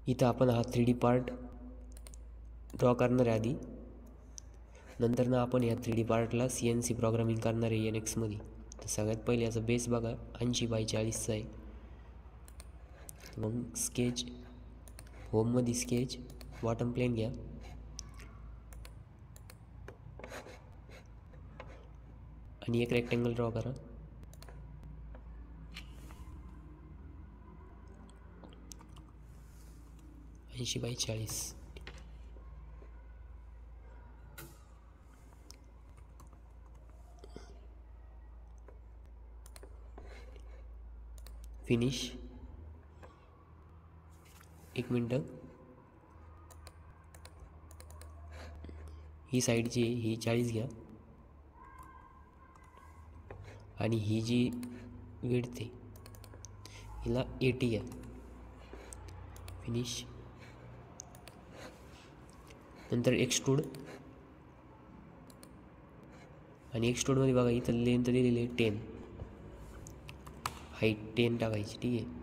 इथं आपण हा 3D पार्ट ड्रॉ करणार आहे आधी, नंतर ना आपण या 3D पार्टला CNC प्रोग्रामिंग करणार आहे NX मध्ये. तर सगळ्यात पहिले याचा बेस बघा 80x40चा आहे. मग स्केच, होममध्ये स्केच, बॉटम प्लेन घ्या आणि एक रेक्टेंगल ड्रॉ करा. ऐंशी बाय 40. फिनिश. एक मिनटं, ही साईडची ही 40 घ्या आणि ही जी विड्थ आहे हिला 80 घ्या. फिनिश. नंतर एक्सट्रूड, आणि एक्सट्रूडमध्ये बघा इथं लेंथ दिलेली आहे 10, हाईट 10 टाकायची. ठीक आहे.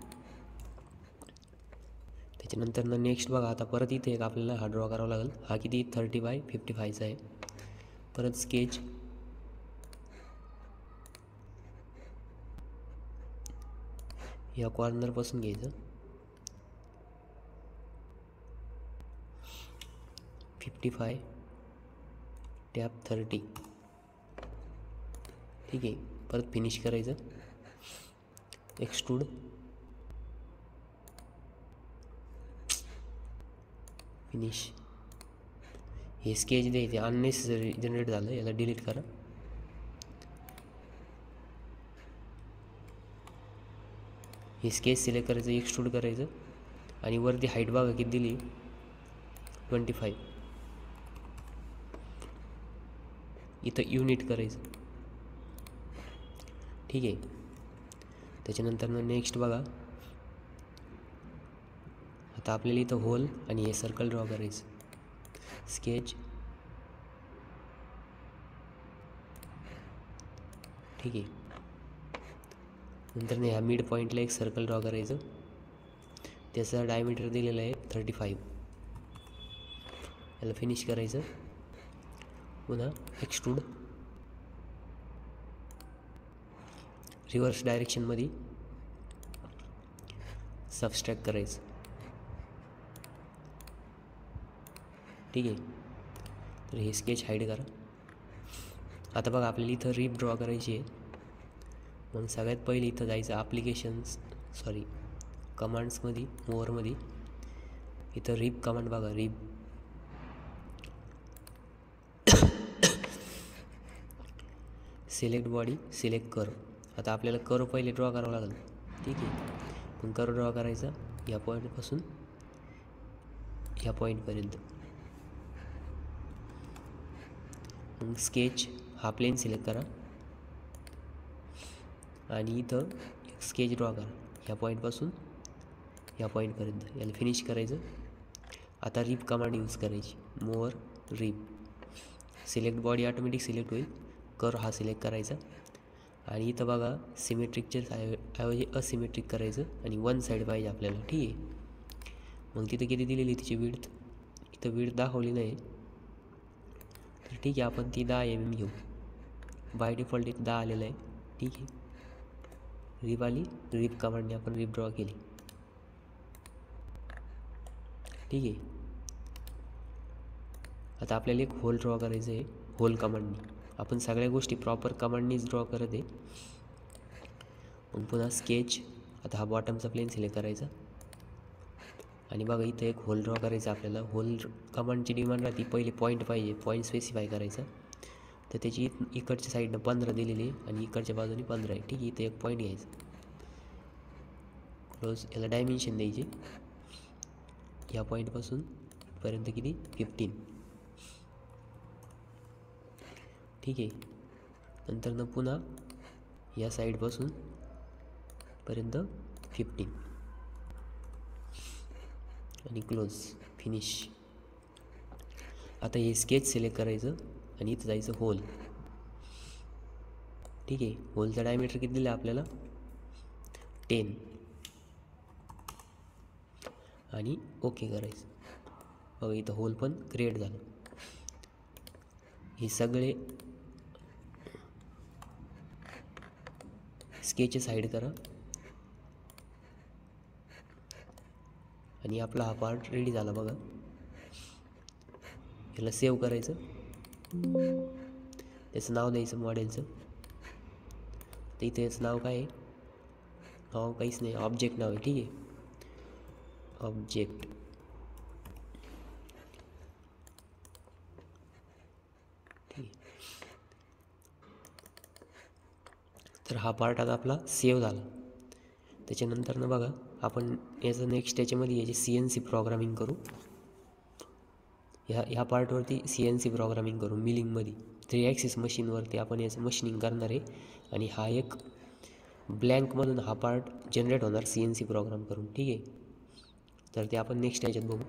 त्याच्यानंतर ना नेक्स्ट बघा, आता परत इथे एक आपल्याला हा ड्रॉ करावा लागेल. हा किती 30x55चा आहे. परत स्केच, या कॉर्नरपासून घ्यायचं 55 टॅप 30. ठीक आहे. परत फिनिश करायचं. Extrude, finish. हे स्केच द्यायचे अननेसेसरी जनरेट झालं, याला डिलीट करा. हे स्केच सिलेक्ट करायचं, एक्सट्रूड करायचं आणि वरती हाईट बघा किती दिली 25. इथं युनिट करायचं. ठीक आहे. त्याच्यानंतर नेक्स्ट बघा, आता आपल्याला इथं होल आणि हे सर्कल ड्रॉ करायचं. स्केच, ठीक आहे. नंतर ह्या मिड पॉईंटला एक सर्कल ड्रॉ करायचं. त्याचा डायमीटर दिलेला आहे 35. याला फिनिश करायचं. पुन्हा एक्सट्रूड, रिव्हर्स डायरेक्शनमध्ये सबस्ट्रॅक्ट करायचं. ठीक आहे. तर हे स्केच हाईड करा. आता बघा आपल्याला इथं रिप ड्रॉ करायची आहे. मग सगळ्यात पहिले इथं जायचं कमांड्समध्ये, मोअरमध्ये. इथं रिप कमांड बघा, rip. Select body, select curve. आता आपल्याला कर्व पहिले ड्रॉ करावं लागेल. ठीक आहे. पण कर्व ड्रॉ करायचा या पॉईंटपासून ह्या पॉईंटपर्यंत. मग स्केच हा प्लेन सिलेक्ट करा आणि इथं एक स्केच ड्रॉ करा ह्या पॉईंटपासून ह्या पॉईंटपर्यंत. याला फिनिश करायचं. आता रिप कमांड यूज करायची. मोअर, रिप. सिलेक्ट बॉडी ऑटोमॅटिक सिलेक्ट होईल. कर्व हा सिलेक्ट करायचा आणि इथं बघा सिमेट्रिकच्या ऐवजी असिमेट्रिक करायचं आणि वन साईड पाहिजे आपल्याला. ठीक आहे. मग तिथं किती दिलेली तिची विड्थ, इथं विड्थ दाखवली नाही, तर ठीक आहे आपण ती 10 mm घेऊ. बाय डिफॉल्ट इथं 10 आलेलं आहे. ठीक आहे. रिप आली, रिप कमांडने आपण रिप ड्रॉ केली. ठीक आहे. आता आपल्याला एक होल ड्रॉ करायचं आहे होल कमांडने. आपण सगळ्या गोष्टी प्रॉपर कमांडनीच ड्रॉ करत आहे. मग पुन्हा स्केच, आता हा बॉटमचा प्लेन सिलेक्ट करायचा आणि बघा इथं एक होल ड्रॉ करायचा आपल्याला. होल कमांडची डिमांड राहते पहिले पॉईंट पाहिजे, पॉईंट स्पेसिफाय करायचा. तर त्याची इकडच्या साईडनं 15 दिलेली आहे आणि इकडच्या बाजूने 15 आहे. ठीक आहे. इथं एक पॉईंट घ्यायचा, क्लोज. याला डायमेन्शन द्यायचे ह्या पॉईंटपासून पर्यंत किती 15. ठीक आहे. नंतर पुन्हा या साईडपासून पर्यंत 15 आणि क्लोज, फिनिश. आता हे स्केच सिलेक्ट करायचं आणि इथं जायचं होल. ठीक आहे. होलचा डायमीटर किती दिला आपल्याला 10 आणि ओके करायचं. बघा इथं होल पण क्रिएट झालं. हे सगळे स्केच साईड करा आणि आपला हा पार्ट रेडी झाला. बघा याला सेव्ह करायचं, त्याचं नाव द्यायचं मॉडेलचं. तर इथे याचं नाव काय आहे? नाव काहीच नाही, ऑब्जेक्ट नाव आहे. ठीक आहे, ऑब्जेक्ट. ठीक आहे, तर हा पार्ट आता आपला सेव्ह झाला. त्याच्यानंतर ना बघा आपण याचं नेक्स्ट याच्यामध्ये याची CNC प्रोग्रामिंग करू. ह्या पार्टवरती CNC प्रोग्रामिंग करू. मिलिंगमध्ये 3 ॲक्सिस मशीनवरती आपण याचं मशीनिंग करणार आहे. आणि हा एक ब्लँकमधून हा पार्ट जनरेट होणार CNC प्रोग्राम करून. ठीक आहे, तर ते आपण नेक्स्ट याच्यात बघू.